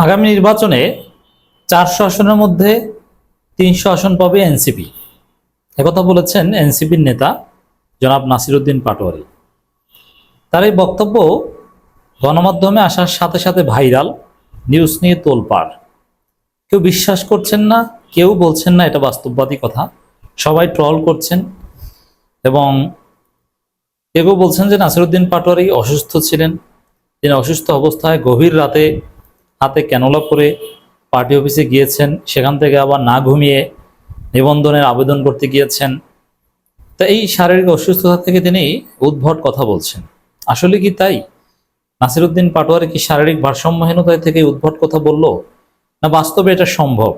আগামী নির্বাচনে 400 আসনের মধ্যে 300 আসন পাবে এনসিপি। একথা বলেছেন এনসিপির নেতা জনাব নাসিরউদ্দিন পাটোয়ারি। তার এই বক্তব্য গণমাধ্যমে আসার সাথে সাথে ভাইরাল, নিউজ নিয়ে তোলপাড়। কেউ বিশ্বাস করছেন না, কেউ বলছেন না এটা বাস্তববাদী কথা, সবাই ট্রল করছেন এবং কেউ বলছেন যে নাসিরউদ্দিন পাটোয়ারি অসুস্থ ছিলেন। তিনি অসুস্থ অবস্থায় গভীর রাতে হাতে ক্যানোলা পরে পার্টি অফিসে গিয়েছেন, সেখান থেকে আবার না ঘুমিয়ে নিবন্ধনের আবেদন করতে গিয়েছেন। তা এই শারীরিক অসুস্থতা থেকে তিনি উদ্ভট কথা বলছেন। আসলে কি তাই? নাসিরউদ্দিন পাটোয়ারি কি শারীরিক ভারসাম্যহীনতায় থেকে উদ্ভট কথা বলল, না বাস্তবে এটা সম্ভব,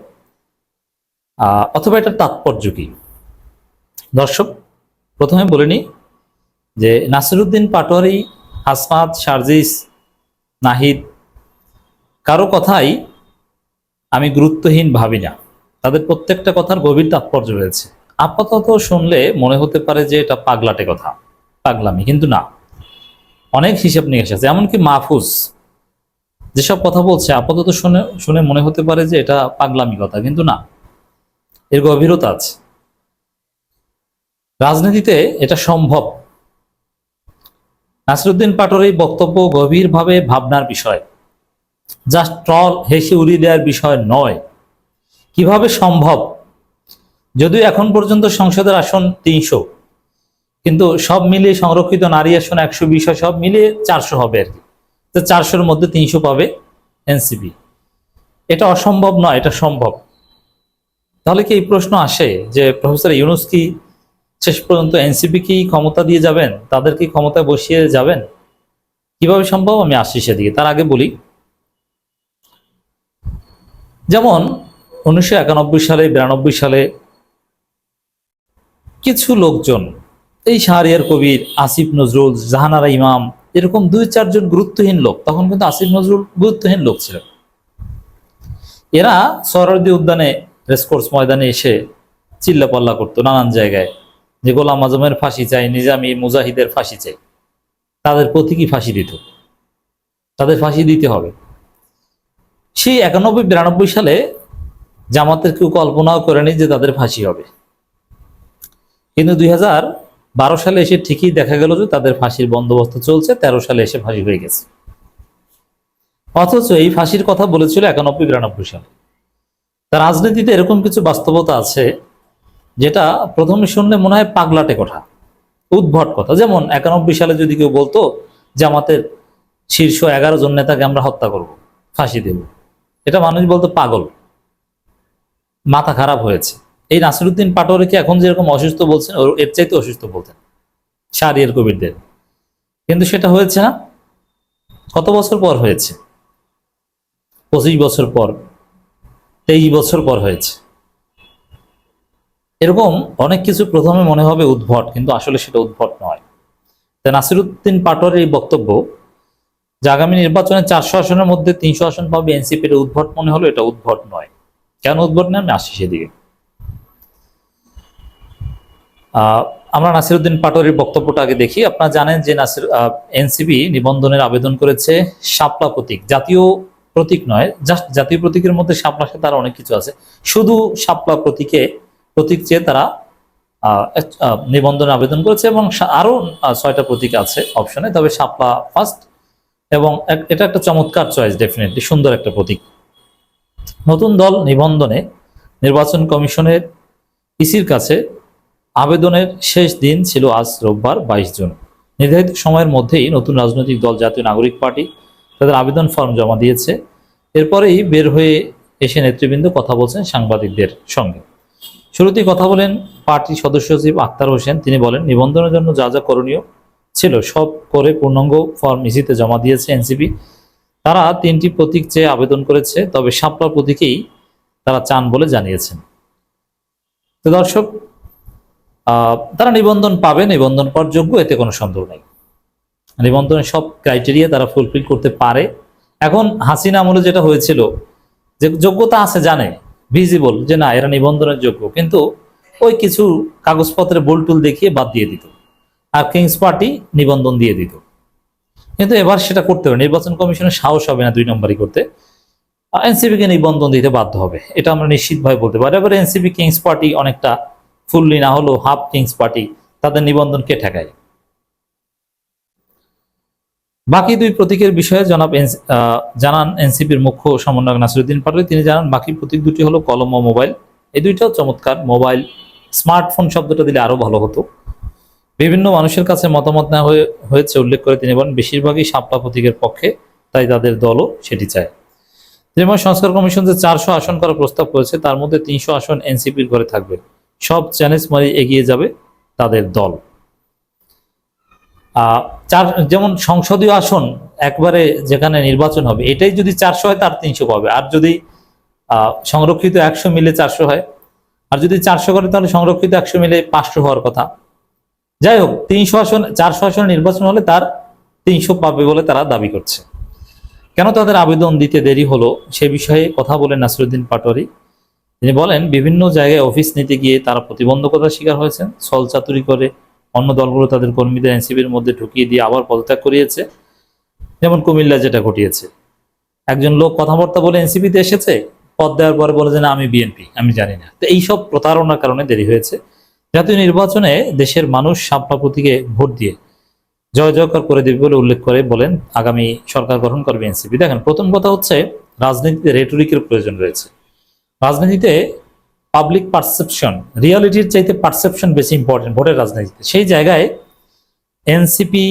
অথবা এটার তাৎপর্য কি? দর্শক, প্রথমে বলে নিই যে নাসিরউদ্দিন পাটোয়ারি, হাসনাত, সার্জিস, নাহিদ কারো কথাই আমি গুরুত্বহীন ভাবি না। তাদের প্রত্যেকটা কথার গভীর তাৎপর্য রয়েছে। আপাতত শুনলে মনে হতে পারে যে এটা পাগলাটে কথা, পাগলামি, কিন্তু না, অনেক হিসাব নিকাশ আছে। এমনকি মাহফুজ যেসব কথা বলছে আপাতত শুনে শুনে মনে হতে পারে যে এটা পাগলামি কথা, কিন্তু না, এর গভীরতা আছে। রাজনীতিতে এটা সম্ভব। নাসিরউদ্দিন পাটোয়ারির বক্তব্য গভীরভাবে ভাবনার বিষয়, জাস্ট ট্রল হেসে উড়িয়ে দেওয়ার বিষয় নয়। কিভাবে সম্ভব? যদিও এখন পর্যন্ত সংসদের আসন 300, কিন্তু সব মিলিয়ে সংরক্ষিত নারী আসন 120, সব মিলিয়ে 400 হবে আর কি। তো 400-র মধ্যে 300 পাবে এনসিপি। এটা অসম্ভব নয়, এটা সম্ভব। তাহলে কি এই প্রশ্ন আসে যে প্রফেসর ইউনূস কি শেষ পর্যন্ত এনসিপি কি ক্ষমতা দিয়ে যাবেন, তাদের কি ক্ষমতায় বসিয়ে যাবেন? কিভাবে সম্ভব? আমি আসছি সেদিকে। তার আগে বলি, যেমন 1991 সালে, 92 সালে কিছু লোকজন, এই শাহরিয়ার কবির, আসিফ নজরুল, জাহানারা ইমাম, এরকম 2-4 জন গুরুত্বহীন লোক, তখন কিন্তু আসিফ নজরুল গুরুত্বহীন লোক ছিলেন, এরা সোহরাওয়ার্দী উদ্যানে, রেসকোর্স ময়দানে এসে চিল্লাপাল্লা করতো নানান জায়গায় যে গোলাম আজমের ফাঁসি চাই, নিজামী, মুজাহিদের ফাঁসি চাই। তাদের প্রতীকী ফাঁসি দিত, তাদের ফাঁসি দিতে হবে। সেই 91-92 সালে জামাতের কেউ কল্পনাও করেনি যে তাদের ফাঁসি হবে, কিন্তু 2012 সালে এসে ঠিকই দেখা গেল যে তাদের ফাঁসির বন্দোবস্ত চলছে। 13 সালে এসে ফাঁসি হয়ে গেছে। অথচ এই ফাঁসির কথা বলেছিল 91-92 সালে। তার রাজনীতিতে এরকম কিছু বাস্তবতা আছে যেটা প্রথমে শুনলে মনে হয় পাগলাটে কথা, উদ্ভট কথা। যেমন 91 সালে যদি কেউ বলতো জামাতের শীর্ষ 11 জন নেতাকে আমরা হত্যা করব, ফাঁসি দেব, এটা মানুষ বলতো পাগল, মাথা খারাপ হয়েছে। এই নাসিরউদ্দিন পাটোয়ারিকে এখন যেরকম অসুস্থ বলছেন, এর চাইতে অসুস্থ বলতেন শাহরিয়ার কবিরদের। কিন্তু সেটা হয়েছে না। কত বছর পর হয়েছে? 25 বছর পর, 23 বছর পর হয়েছে। এরকম অনেক কিছু প্রথমে মনে হবে উদ্ভট, কিন্তু আসলে সেটা উদ্ভট নয়। তাই নাসিরউদ্দিন পাটোয়ারির এই বক্তব্য যে আগামী নির্বাচনে 400 আসনের মধ্যে 300 আসন পাবে এনসিপি, এটা উদ্ভট মনে হলো, এটা উদ্ভট নয়। কেন উদ্ভট নয় আমি আসছি সেদিকে। আমরা নাসিরউদ্দিন পাটোয়ারির বক্তব্যটা আগে দেখি। আপনারা জানেন যে এনসিপি নিবন্ধনের আবেদন করেছে শাপলা প্রতীক, জাতীয় প্রতীক নয়, জাস্ট জাতীয় প্রতীকের মধ্যে শাপলার সাথে তার অনেক কিছু আছে। শুধু শাপলা প্রতীক চেয়ে তারা নিবন্ধনে আবেদন করেছে এবং আরো 6টা প্রতীক আছে অপশনে, তবে শাপলা ফার্স্ট। এবং এটা একটা চমৎকার চয়েস, ডেফিনেটলি সুন্দর একটা প্রতীক। নতুন দল নিবন্ধনে নির্বাচন কমিশনের ইসির কাছে আবেদনের শেষ দিন ছিল আজ রোববার 22 জুন। নির্ধারিত সময়ের মধ্যেই নতুন রাজনৈতিক দল জাতীয় নাগরিক পার্টি তাদের আবেদন ফর্ম জমা দিয়েছে। এরপরেই বের হয়ে এসে নেতৃবৃন্দ কথা বলছেন সাংবাদিকদের সঙ্গে। শুরুতেই কথা বলেন পার্টি সদস্য সচিব আক্তার হোসেন। তিনি বলেন, নিবন্ধনের জন্য যা যা করণীয় ছিল সব করে পূর্ণাঙ্গ ফর্ম ইসিতে জমা দিয়েছে এনসিপি। তারা 3টি প্রতীক চেয়ে আবেদন করেছে, তবে শাপলা প্রতীকেই তারা চান বলে জানিয়েছেন। তো দর্শক, তারা নিবন্ধন পাবে, নিবন্ধন করার যোগ্য, এতে কোনো সন্দেহ নেই। নিবন্ধনের সব ক্রাইটেরিয়া তারা ফুলফিল করতে পারে। এখন হাসিনা আমলে যেটা হয়েছিল যে যোগ্যতা আছে, জানে, ভিজিবল যে না এরা নিবন্ধনের যোগ্য, কিন্তু ওই কিছু কাগজপত্রে বোলটুল দেখিয়ে বাদ দিয়ে দিত, আর কিংস পার্টি নিবন্ধন দিয়ে দিত। কিন্তু এবার সেটা করতে হবে, নির্বাচন কমিশনের সাহস হবে না 2 নম্বরই করতে। এনসিপিকে নিবন্ধন দিতে বাধ্য হবে, এটা আমরা নিশ্চিতভাবে বলতে পারি। এবার এনসিপি কিংস পার্টি অনেকটা, ফুললি না হলেও হাফ কিংস পার্টি, তাদের নিবন্ধন কে ঠেকায়? বাকি দুই প্রতীকের বিষয়ে জানান এনসিপির মুখ্য সমন্বয়ক নাসিরুদ্দিন পাটোয়ারি। তিনি জানান বাকি প্রতীক দুটি হলো কলম ও মোবাইল। এই দুইটাও চমৎকার। মোবাইল, স্মার্টফোন শব্দটা দিলে আরো ভালো হতো। বিভিন্ন মানুষের কাছে মতামত নেওয়া হয়েছে উল্লেখ করে তিনি বলেন বেশিরভাগই শাপলা প্রতীকের পক্ষে, তাই তাদের দলও সেটি চায়। যেমন সংস্কার কমিশন যে 400 আসন করার প্রস্তাব করেছে, তার মধ্যে 300 আসন এনসিপির ঘরে থাকবে। সব চ্যালেঞ্জ মারি এগিয়ে যাবে তাদের দল। যেমন সংসদীয় আসন একবারে যেখানে নির্বাচন হবে, এটাই যদি 400 হয় তার 300 পাবে। আর যদি সংরক্ষিত 100 মিলে 400 হয়, আর যদি 400 করে তাহলে সংরক্ষিত 100 মিলে 500 হওয়ার কথা। যাই হোক, 300 আসন, 400 আসন নির্বাচন হলে তার 300 পাবে বলে তারা দাবি করছে। কেন তাদের আবেদন দিতে দেরি হলো সে বিষয়ে কথা বলেন নাসিরুদ্দিন পাটোয়ারি। তিনি বলেন বিভিন্ন জায়গায় অফিস নিতে গিয়ে তারা প্রতিবন্ধকতার শিকার হয়েছেন। ছলচাতুরি করে অন্য দলগুলো তাদের কর্মীদের এনসিপির মধ্যে ঢুকিয়ে দিয়ে আবার পদত্যাগ করিয়েছে। যেমন কুমিল্লা যেটা ঘটিয়েছে, একজন লোক কথাবার্তা বলে এনসিপিতে এসেছে, পদ দেওয়ার পরে বলে যে না আমি বিএনপি, আমি জানি না। তো এইসব প্রতারণার কারণে দেরি হয়েছে। জাতীয় নির্বাচনে দেশের মানুষ শাপলা প্রতীকে ভোট দিয়ে জয় জয়কার করে দেবে বলে উল্লেখ করে বলেন আগামী সরকার গঠন করবে এনসিপি। দেখেন, প্রথম কথা হচ্ছে রাজনীতিতে রেটরিকের প্রয়োজন রয়েছে। রাজনীতিতে পাবলিক পারসেপশন, রিয়ালিটির চাইতে পারসেপশন বেশি ইম্পর্টেন্ট ভোটের রাজনীতিতে। সেই জায়গায় এনসিপি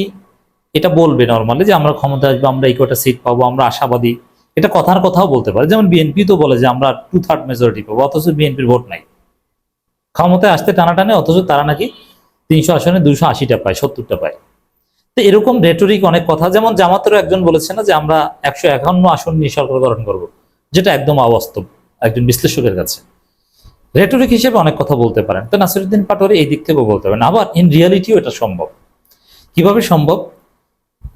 এটা বলবে নর্মালি যে আমরা ক্ষমতা আসবো, আমরা এই কটা সিট পাবো, আমরা আশাবাদী। এটা কথার কথাও বলতে পারে। যেমন বিএনপি তো বলে যে আমরা 2/3 মেজরিটি পাবো, অথচ বিএনপির ভোট নাই। ক্ষমতায় আসতে টানাটানে, অথচ তারা নাকি 300 আসনে 280টা পায়, 70টা পায়। তো এরকম রেটরিক অনেক কথা। যেমন জামাতেরও একজন বলেছে না যে আমরা 151 আসন নিয়ে সরকার গঠন করবো, যেটা একদম অবাস্তব একজন বিশ্লেষকের কাছে। রেটরিক হিসেবে অনেক কথা বলতে পারেন, তো নাসিরুদ্দিন পাটোয়ারি এই দিক থেকেও বলতে পারেন। আবার ইন রিয়ালিটিও এটা সম্ভব। কিভাবে সম্ভব?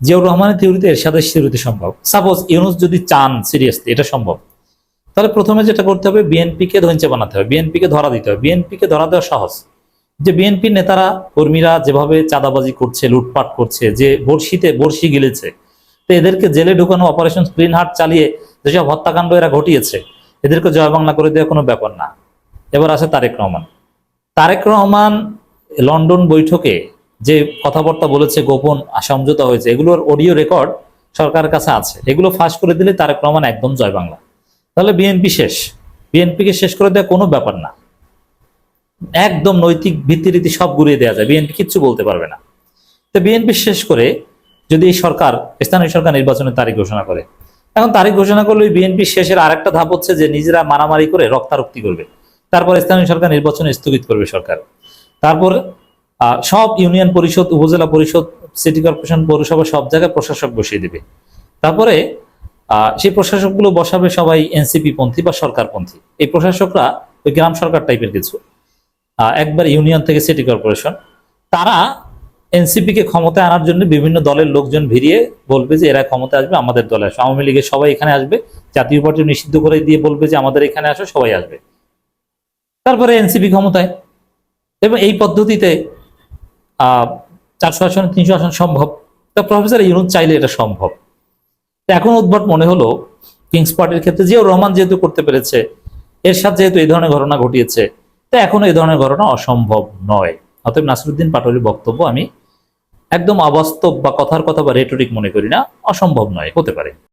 জিয়াউর রহমানের থিওরিতে, এরশাদের থিওরিতে সম্ভব। সাপোজ ইউনূস যদি চান সিরিয়াসলি এটা সম্ভব, তাহলে প্রথমে যেটা করতে হবে বিএনপিকে ধৈর্য বানাতে হবে, বিএনপিকে ধরা দিতে হবে। বিএনপিকে ধরা দেওয়া সহজ, যে বিএনপির নেতারা কর্মীরা যেভাবে চাঁদাবাজি করছে, লুটপাট করছে, যে বর্ষিতে বর্ষি গিলেছে, তো এদেরকে জেলে ঢুকানো, অপারেশন ক্লিন হার্ট চালিয়ে যেসব হত্যাকাণ্ড এরা ঘটিয়েছে, এদেরকে জয় বাংলা করে দেওয়া কোনো ব্যাপার না। এবার আছে তারেক রহমান। তারেক রহমান লন্ডন বৈঠকে যে কথাবার্তা বলেছে, গোপন সমঝোতা হয়েছে, এগুলোর অডিও রেকর্ড সরকারের কাছে আছে। এগুলো ফাঁস করে দিলে তারেক রহমান একদম জয় বাংলা। তাহলে বিএনপি শেষ। বিএনপিকে শেষ করে দেওয়া কোনো ব্যাপার না, একদম নৈতিক ভিত্তিরীতি সব ঘুরিয়ে দেওয়া যায়, বিএনপি কিচ্ছু বলতে পারবে না। তো বিএনপি শেষ করে যদি এই সরকার, স্থানীয় সরকার নির্বাচনের তারিখ ঘোষণা করে, এখন তারিখ ঘোষণা করলে বিএনপি শেষের আরেকটা ধাপ হচ্ছে যে নিজেরা মারামারি করে রক্তারক্তি করবে। তারপর স্থানীয় সরকার নির্বাচন স্থগিত করবে সরকার। তারপর সব ইউনিয়ন পরিষদ, উপজেলা পরিষদ, সিটি কর্পোরেশন, পৌরসভা সব জায়গায় প্রশাসক বসিয়ে দেবে। তারপরে সেই প্রশাসকগুলো বসাবে সবাই এনসিপি পন্থী বা সরকারপন্থী। এই প্রশাসকরা ওই গ্রাম সরকার টাইপের কিছু, একবার ইউনিয়ন থেকে সিটি কর্পোরেশন। তারা এনসিপি কে ক্ষমতায় আনার জন্য বিভিন্ন দলের লোকজন ভিড়িয়ে বলবে যে এরা ক্ষমতায় আসবে, আমাদের দলে আসবে। আওয়ামী লীগের সবাই এখানে আসবে, জাতীয় পার্টি নিষিদ্ধ করে দিয়ে বলবে যে আমাদের এখানে আসো, সবাই আসবে। তারপরে এনসিপি ক্ষমতায়। এবং এই পদ্ধতিতে 400 আসন 300 আসন সম্ভব। তা প্রফেসর ইউনূস চাইলে এটা সম্ভব। এখন উদ্ভট মনে হলো কিংস পার্টির ক্ষেত্রে, জিয়াউর রহমান যেহেতু করতে পেরেছে, এরশাদ যেহেতু এই ধরনের ঘটনা ঘটিয়েছে, তা এখন এই ধরনের ঘটনা অসম্ভব নয়। অতএব নাসিরুদ্দিন পাটোয়ারির বক্তব্য আমি একদম অবাস্তব বা কথার কথা বা রেটরিক মনে করি না, অসম্ভব নয়, হতে পারে।